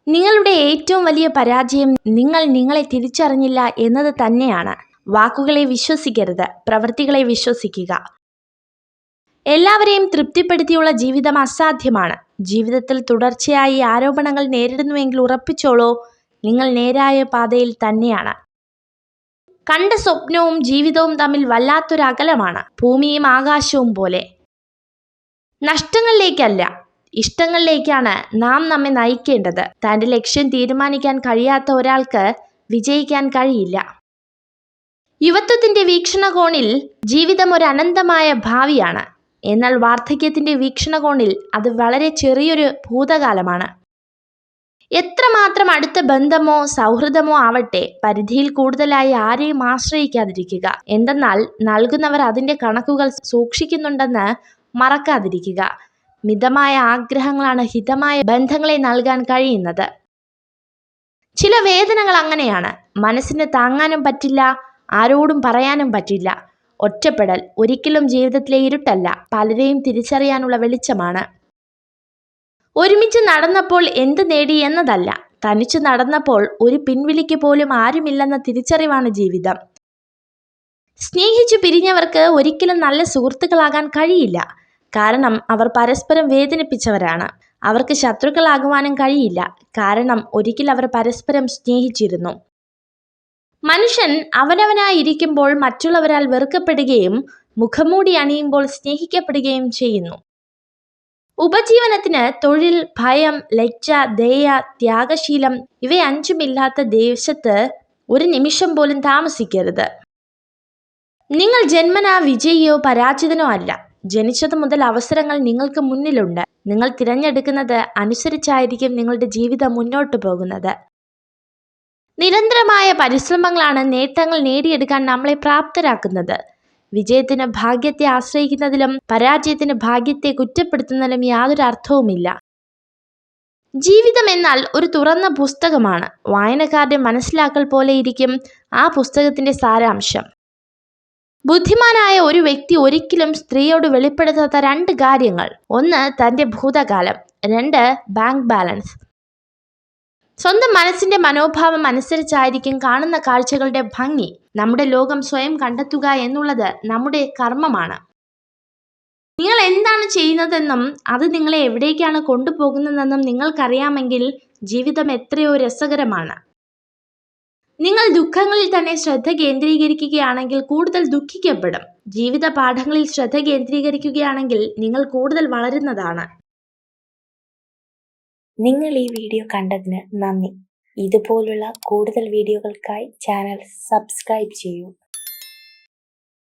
നിങ്ങളുടെ ഏറ്റവും വലിയ പരാജയം നിങ്ങൾ നിങ്ങളെ തിരിച്ചറിഞ്ഞില്ല എന്നത് തന്നെയാണ്. വാക്കുകളെ വിശ്വസിക്കരുത്, പ്രവൃത്തികളെ വിശ്വസിക്കുക. എല്ലാവരെയും തൃപ്തിപ്പെടുത്തിയുള്ള ജീവിതം അസാധ്യമാണ്. ജീവിതത്തിൽ തുടർച്ചയായി ആരോപണങ്ങൾ നേരിടുന്നുവെങ്കിൽ ഉറപ്പിച്ചോളൂ, നിങ്ങൾ നേരായ പാതയിൽ തന്നെയാണ്. കണ്ട സ്വപ്നവും ജീവിതവും തമ്മിൽ വല്ലാത്തൊരു അകലമാണ്, ഭൂമിയും ആകാശവും പോലെ. നഷ്ടങ്ങളിലേക്കല്ല, ഇഷ്ടങ്ങളിലേക്കാണ് നാം നമ്മെ നയിക്കേണ്ടത്. തൻ്റെ ലക്ഷ്യം തീരുമാനിക്കാൻ കഴിയാത്ത ഒരാൾക്ക് വിജയിക്കാൻ കഴിയില്ല. യുവത്വത്തിന്റെ വീക്ഷണകോണിൽ ജീവിതം ഒരു അനന്തമായ ഭാവിയാണ്. എന്നാൽ വാർദ്ധക്യത്തിന്റെ വീക്ഷണകോണിൽ അത് വളരെ ചെറിയൊരു ഭൂതകാലമാണ്. എത്രമാത്രം അടുത്ത ബന്ധമോ സൗഹൃദമോ ആവട്ടെ, പരിധിയിൽ കൂടുതലായി ആരെയും ആശ്രയിക്കാതിരിക്കുക. എന്തെന്നാൽ നൽകുന്നവർ അതിൻ്റെ കണക്കുകൾ സൂക്ഷിക്കുന്നുണ്ടെന്ന് മറക്കാതിരിക്കുക. മിതമായ ആഗ്രഹങ്ങളാണ് ഹിതമായ ബന്ധങ്ങളെ നൽകാൻ കഴിയുന്നത്. ചില വേദനകൾ അങ്ങനെയാണ്. മനസ്സിന് താങ്ങാനും പറ്റില്ല, ആരോടും പറയാനും പറ്റില്ല. ഒറ്റപ്പെടൽ ഒരിക്കലും ജീവിതത്തിലെ ഇരുട്ടല്ല, പലരെയും തിരിച്ചറിയാനുള്ള വെളിച്ചമാണ്. ഒരുമിച്ച് നടന്നപ്പോൾ എന്ത് നേടി എന്നതല്ല, തനിച്ചു നടന്നപ്പോൾ ഒരു പിൻവിളിക്ക് പോലും ആരുമില്ലെന്ന തിരിച്ചറിവാണ് ജീവിതം. സ്നേഹിച്ചു പിരിഞ്ഞവർക്ക് ഒരിക്കലും നല്ല സുഹൃത്തുക്കളാകാൻ കഴിയില്ല. കാരണം അവർ പരസ്പരം വേദനിപ്പിച്ചവരാണ്. അവർക്ക് ശത്രുക്കളാകുവാനും കഴിയില്ല. കാരണം ഒരിക്കൽ അവർ പരസ്പരം സ്നേഹിച്ചിരുന്നു. മനുഷ്യൻ അവനവനായിരിക്കുമ്പോൾ മറ്റുള്ളവരാൽ വെറുക്കപ്പെടുകയും മുഖംമൂടി അണിയുമ്പോൾ സ്നേഹിക്കപ്പെടുകയും ചെയ്യുന്നു. ഉപജീവനത്തിന് തൊഴിൽ, ഭയം, ലജ്ജ, ദയ, ത്യാഗശീലം ഇവയഞ്ചുമില്ലാത്ത ദേശത്ത് ഒരു നിമിഷം പോലും താമസിക്കരുത്. നിങ്ങൾ ജന്മനാ വിജയിയോ പരാജിതനോ അല്ല. ജനിച്ചതു മുതൽ അവസരങ്ങൾ നിങ്ങൾക്ക് മുന്നിലുണ്ട്. നിങ്ങൾ തിരഞ്ഞെടുക്കുന്നത് അനുസരിച്ചായിരിക്കും നിങ്ങളുടെ ജീവിതം മുന്നോട്ട് പോകുന്നത്. നിരന്തരമായ പരിശ്രമങ്ങളാണ് നേട്ടങ്ങൾ നേടിയെടുക്കാൻ നമ്മളെ പ്രാപ്തരാക്കുന്നത്. വിജയത്തിന് ഭാഗ്യത്തെ ആശ്രയിക്കുന്നതിലും പരാജയത്തിന് ഭാഗ്യത്തെ കുറ്റപ്പെടുത്തുന്നതിലും യാതൊരു അർത്ഥവുമില്ല. ജീവിതം എന്നാൽ ഒരു തുറന്ന പുസ്തകമാണ്. വായനക്കാരുടെ മനസ്സിലാക്കൽ പോലെയിരിക്കും ആ പുസ്തകത്തിന്റെ സാരാംശം. ബുദ്ധിമാനായ ഒരു വ്യക്തി ഒരിക്കലും സ്ത്രീയോട് വെളിപ്പെടുത്താത്ത 2 കാര്യങ്ങൾ: 1 തൻ്റെ ഭൂതകാലം, 2 ബാങ്ക് ബാലൻസ്. സ്വന്തം മനസ്സിന്റെ മനോഭാവം അനുസരിച്ചായിരിക്കും കാണുന്ന കാഴ്ചകളുടെ ഭംഗി. നമ്മുടെ ലോകം സ്വയം കണ്ടെത്തുക എന്നുള്ളത് നമ്മുടെ കർമ്മമാണ്. നിങ്ങൾ എന്താണ് ചെയ്യുന്നതെന്നും അത് നിങ്ങളെ എവിടേക്കാണ് കൊണ്ടുപോകുന്നതെന്നും നിങ്ങൾക്കറിയാമെങ്കിൽ ജീവിതം എത്രയോ രസകരമാണ്. നിങ്ങൾ ദുഃഖങ്ങളിൽ തന്നെ ശ്രദ്ധ കേന്ദ്രീകരിക്കുകയാണെങ്കിൽ കൂടുതൽ ദുഃഖിക്കപ്പെടും. ജീവിത പാഠങ്ങളിൽ ശ്രദ്ധ കേന്ദ്രീകരിക്കുകയാണെങ്കിൽ നിങ്ങൾ കൂടുതൽ വളരുന്നതാണ്. നിങ്ങൾ ഈ വീഡിയോ കണ്ടതിന് നന്ദി. ഇതുപോലുള്ള കൂടുതൽ വീഡിയോകൾക്കായി ചാനൽ സബ്സ്ക്രൈബ് ചെയ്യൂ.